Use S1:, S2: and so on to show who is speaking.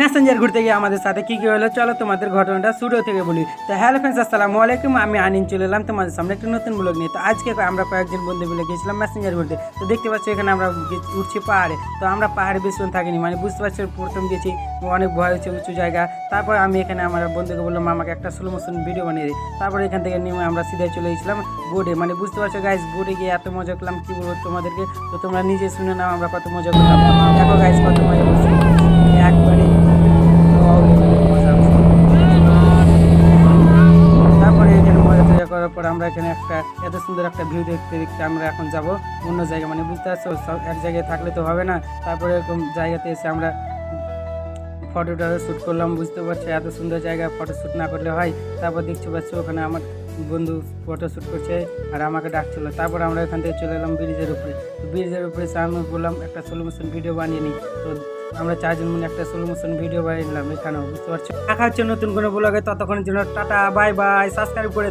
S1: Messenger ঘুরতে গিয়ে আমাদের সাথে কী কী হলো চলো তোমাদের ঘটনাটা শুরু থেকে বলি। তো হ্যালো ফ্রেন্ডস, আসসালামু আলাইকুম। আমি আনিন চলে এলাম তোমাদের সামনে একটা নতুন ব্লগ নিয়ে। তো আজকে আমরা কয়েকজন বন্ধু মিলে গিয়েছিলাম মেসেঞ্জার ঘুরতে। তো দেখতে পাচ্ছি এখানে আমরা উঠছি পাহাড়ে। তো আমরা পাহাড়ে বেশিক্ষণ থাকিনি, মানে বুঝতে পারছি প্রথম গেছি অনেক ভয় হচ্ছে, উঁচু জায়গা। তারপর আমি এখানে আমার বন্ধুকে বললাম আমাকে একটা স্লো মোশন ভিডিও বানিয়ে দিই। তারপর এখান থেকে নেমে আমরা সিধে চলে গেছিলাম বোর্ডে, মানে বুঝতে পারছো গাইস, বোর্ডে গিয়ে এত মজা করলাম কী বলবো তোমাদেরকে। তো তোমরা নিজে শুনে নাও আমরা কত মজা করলাম। দেখো গাইস কত মজা করছি একবারে। তারপরে এখানে মজা টজা করার পর আমরা এখানে একটা এত সুন্দর একটা ভিউ দেখতে দেখতে আমরা এখন যাব অন্য জায়গা, মানে বুঝতে পারছো এক জায়গায় থাকলে তো হবে না। তারপরে এরকম জায়গাতে এসে আমরা ফটোটা শ্যুট করলাম। বুঝতে পারছো এত সুন্দর জায়গায় ফটো শ্যুট না করলে হয়। তারপর দেখতে পাচ্ছি ওখানে আমার বন্ধু ফটো শ্যুট করছে আর আমাকে ডাকছিল। তারপর আমরা এখান থেকে চলে এলাম ব্রিজের উপরে। তো ব্রিজের উপরে এসে আমি বললাম একটা স্লো মোশন ভিডিও বানিয়ে নিই। তো আমরা চারজন মিলে একটা স্লো মোশন ভিডিও বানিয়ে নিলাম এখানেও। বুঝতে পারছো, দেখা হচ্ছে নতুন কোনো ব্লগে, ততক্ষণের জন্য টাটা বাই বাই, সাবস্ক্রাইব করে দাও।